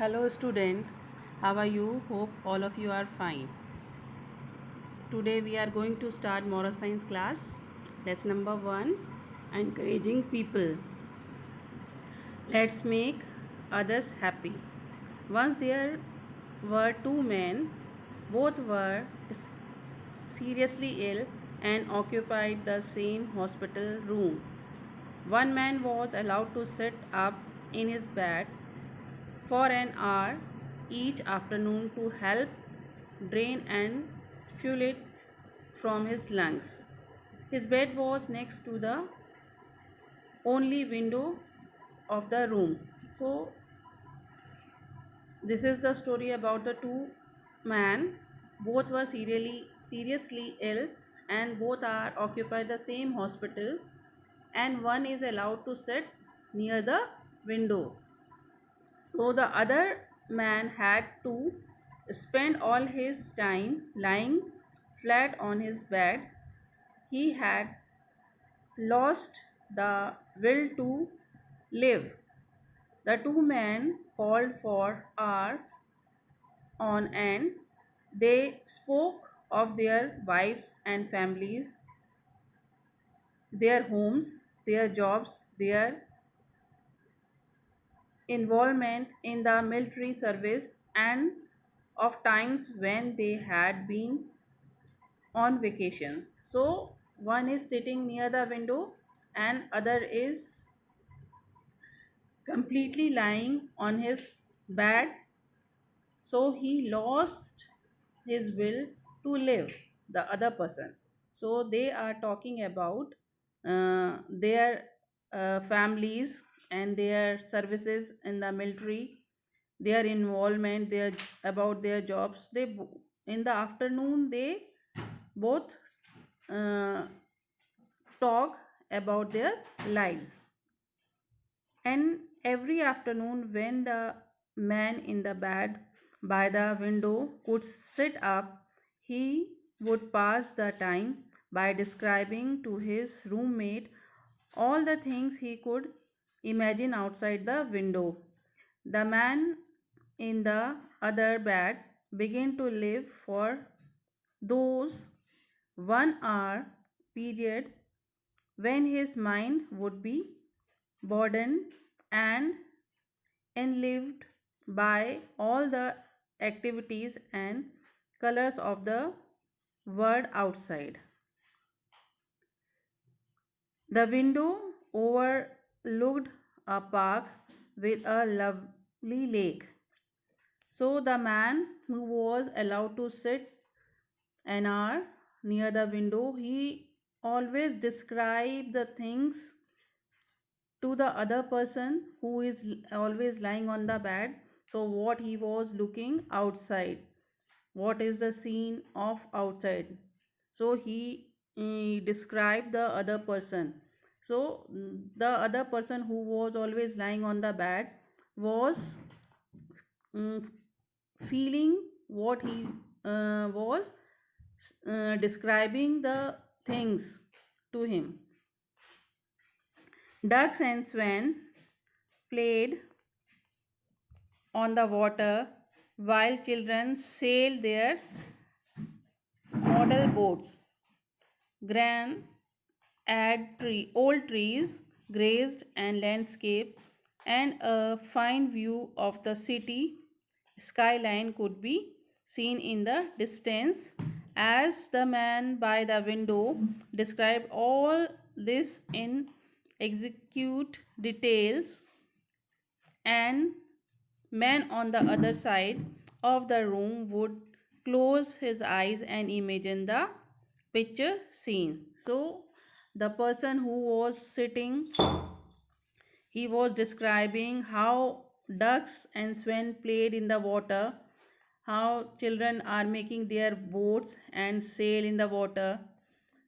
Hello student, how are you? Hope all of you are fine. Today we are going to start moral science class. Lesson number 1, encouraging people. Let's make others happy. Once there were two men, both were seriously ill and occupied the same hospital room. One man was allowed to sit up in his bed for an hour each afternoon to help drain and fluid from his lungs. His bed was next to the only window of the room. So this is the story about the two men. Both were seriously ill and both are occupied the same hospital, and one is allowed to sit near the window. So the other man had to spend all his time lying flat on his bed. He had lost the will to live. The two men called for hours on end. They spoke of their wives and families, their homes, their jobs, their involvement in the military service, and of times when they had been on vacation. So one is sitting near the window and other is completely lying on his bed. So he lost his will to live, the other person. So they are talking about their families and their services in the military, their involvement, their about their jobs. In the afternoon they both uh, talk about their lives. And every afternoon, when the man in the bed by the window could sit up, he would pass the time by describing to his roommate all the things he could imagine outside the window. The man in the other bed began to live for those 1 hour period when his mind would be burdened and enlivened by all the activities and colors of the world outside. The window overlooked a park with a lovely lake. So the man who was allowed to sit an hour near the window, he always described the things to the other person who is always lying on the bed. So what he was looking outside, what is the scene of outside. So he described the other person. So the other person who was always lying on the bed was mm, feeling what he was describing the things to him. Ducks and swan played on the water while children sailed their model boats. Grand old trees grazed and landscape, and a fine view of the city skyline could be seen in the distance as the man by the window described all this in execute details, and man on the other side of the room would close his eyes and imagine the picture scene. So the person who was sitting, he was describing how ducks and swan played in the water, how children are making their boats and sail in the water.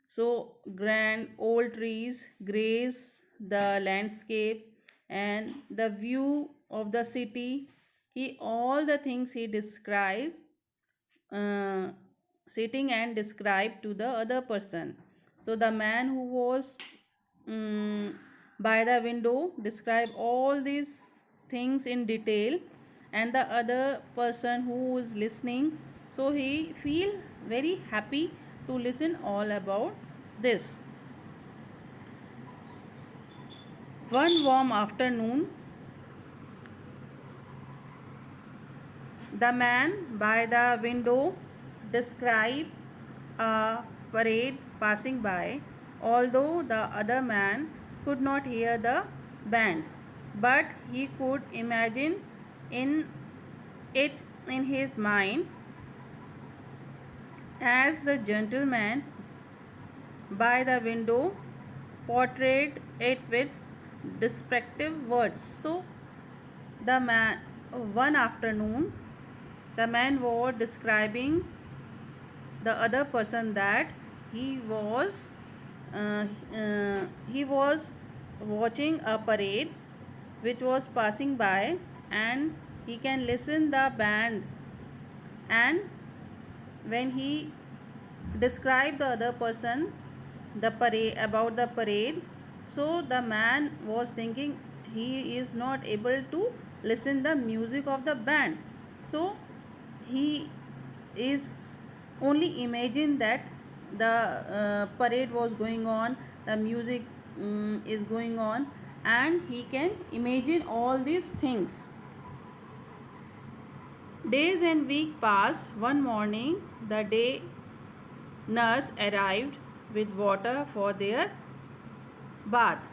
So grand old trees grace the landscape and the view of the city. He all the things he described, uh, sitting and described to the other person. So the man who was by the window described all these things in detail, and the other person who is listening, so he feel very happy to listen all about this. One warm afternoon, the man by the window described a parade passing by, although the other man could not hear the band, but he could imagine in it in his mind as the gentleman by the window portrayed it with descriptive words. So the man one afternoon the man was describing the other person that he was uh, he was watching a parade which was passing by, and he can listen the band, and when he described the other person the parade about the parade, so the man was thinking he is not able to listen the music of the band, so he is only imagine that the parade was going on, the music is going on, and he can imagine all these things. Days and weeks passed. One morning the day nurse arrived with water for their bath.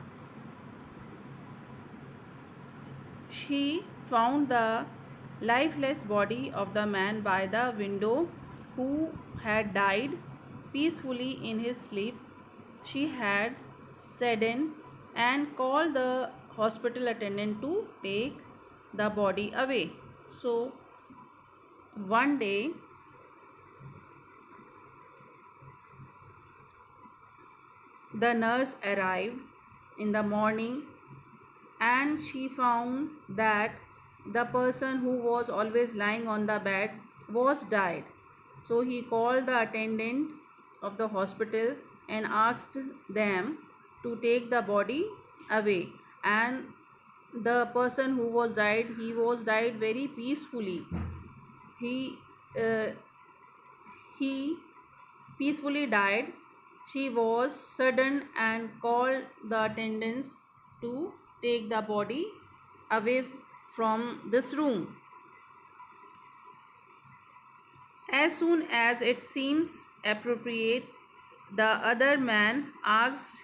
She found the lifeless body of the man by the window who had died peacefully in his sleep. She had saddened and called the hospital attendant to take the body away. So one day the nurse arrived in the morning, and she found that the person who was always lying on the bed was died. So he called the attendant of the hospital and asked them to take the body away, and the person who was died, he was died very peacefully. he uh, he peacefully died. She was sudden and called the attendants to take the body away from this room. As soon as it seems appropriate, the other man asked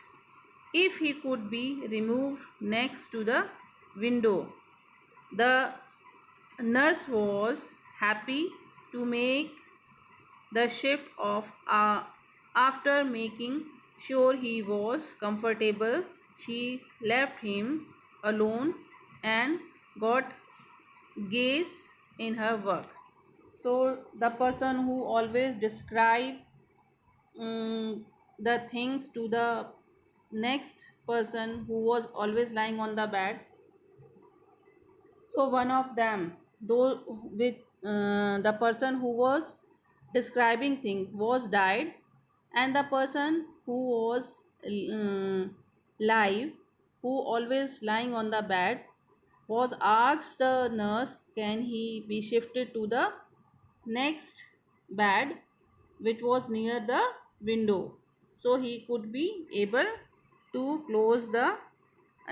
if he could be removed next to the window. The nurse was happy to make the shift of after making sure he was comfortable. She left him alone and got gaze in her work. So the person who always describe the things to the next person who was always lying on the bed, so one of them, though with the person who was describing things was died, and the person who was live, who always lying on the bed, was asked the nurse can he be shifted to the next bed which was near the window, so he could be able to close the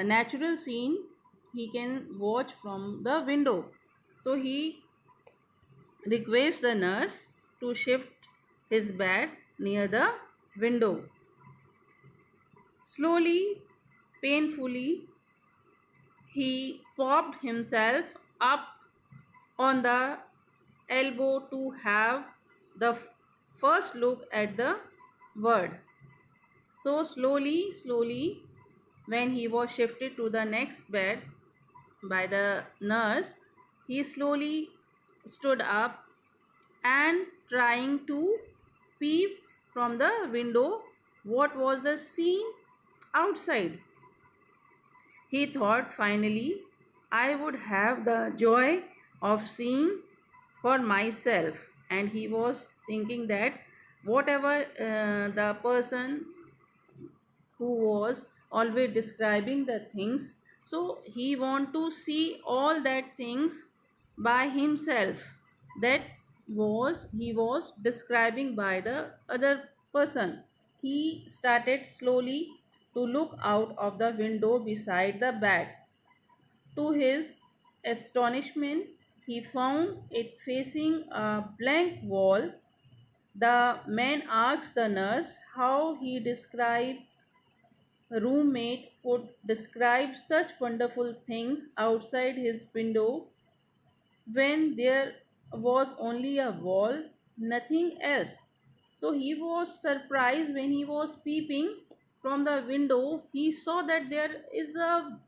natural scene he can watch from the window. So he requests the nurse to shift his bed near the window. Slowly, painfully, he popped himself up on the elbow to have the first look at the word. So slowly, when he was shifted to the next bed by the nurse, he slowly stood up and trying to peep from the window what was the scene outside. He thought finally I would have the joy of seeing for myself, and he was thinking that whatever the person who was always describing the things, so he want to see all that things by himself. That was he was describing by the other person. He started slowly to look out of the window beside the bed. To his astonishment, he found it facing a blank wall. The man asked the nurse how he described roommate could describe such wonderful things outside his window when there was only a wall, nothing else. So he was surprised when he was peeping from the window. He saw that there is a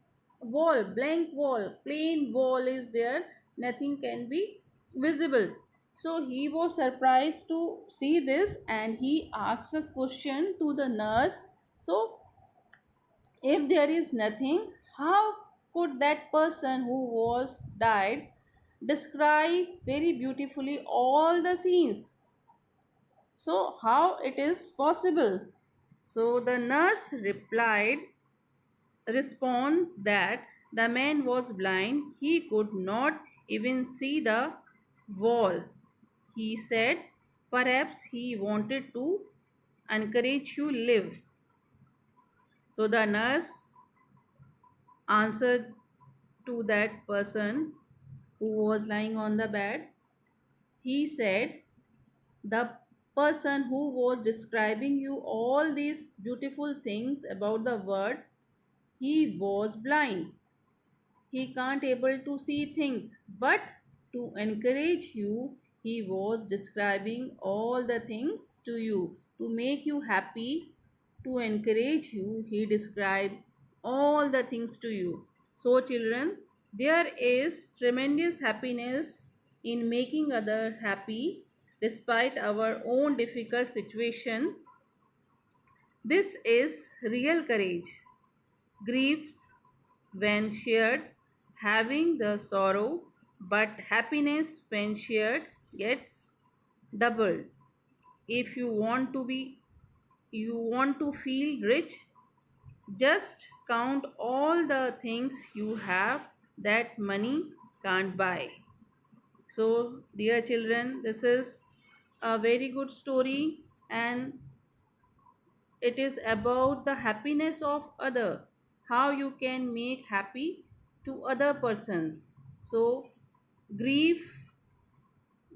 wall, blank wall, plain wall is there, nothing can be visible. So he was surprised to see this and he asked a question to the nurse. So if there is nothing, how could that person who was died describe very beautifully all the scenes? So how it is possible? So the nurse respond that the man was blind, he could not even see the wall. He said perhaps he wanted to encourage you live. So the nurse answered to that person who was lying on the bed. He said, the person who was describing you all these beautiful things about the world, he was blind. He can't able to see things, but to encourage you, he was describing all the things to you. To make you happy, to encourage you, he described all the things to you. So children, there is tremendous happiness in making other happy despite our own difficult situation. This is real courage. Griefs when shared, having the sorrow, but happiness when shared gets doubled. If you want to feel rich, just count all the things you have that money can't buy. So, dear children, this is a very good story and it is about the happiness of other, how you can make happy to other person. So grief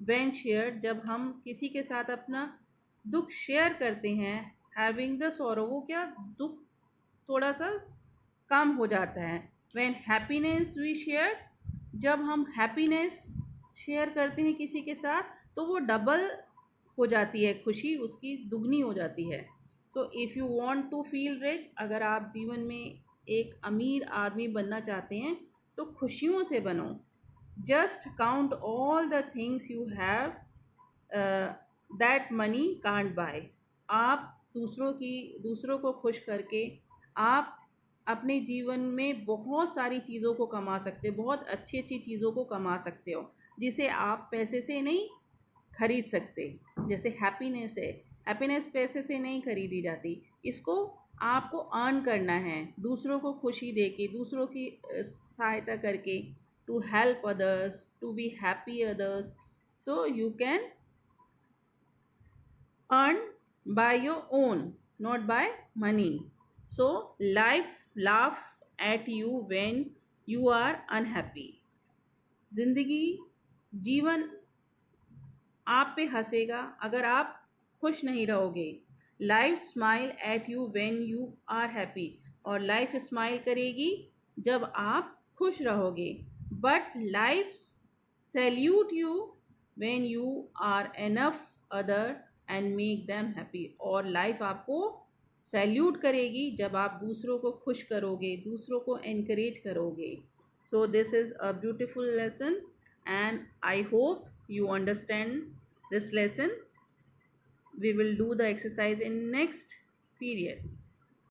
when shared, जब हम किसी के साथ अपना दुख share करते हैं, having the sorrow, वो क्या दुख थोड़ा सा कम हो जाता है. व्हेन हैप्पीनेस वी शेयर, जब हम हैप्पीनेस शेयर करते हैं किसी के साथ तो वो डबल हो जाती है, खुशी उसकी दुगनी हो जाती है. So if you want to feel rich, अगर आप जीवन में एक अमीर आदमी बनना चाहते हैं तो खुशियों से बनो. Just count all the things you have that money can't buy. आप दूसरों को खुश करके आप अपने जीवन में बहुत सारी चीज़ों को कमा सकते हो, बहुत अच्छी अच्छी चीज़ों को कमा सकते हो जिसे आप पैसे से नहीं खरीद सकते. जैसे हैप्पीनेस है, हैप्पीनेस पैसे से नहीं खरीदी जाती, इसको आपको अर्न करना है दूसरों को खुशी दे के, दूसरों की सहायता करके, to help others, to be happy others. So you can earn by your own, not by money. So life laugh at you when you are unhappy. जिंदगी, जीवन आप पे हंसेगा अगर आप खुश नहीं रहोगे. Life smile at you when you are happy, और लाइफ स्माइल करेगी जब आप खुश रहोगे. But life salute you when you are enough other and make them happy, और लाइफ आपको सैल्यूट करेगी जब आप दूसरों को खुश करोगे, दूसरों को एनकरेज करोगे. So this is a beautiful lesson and I hope you understand this lesson. We will do the exercise in next period.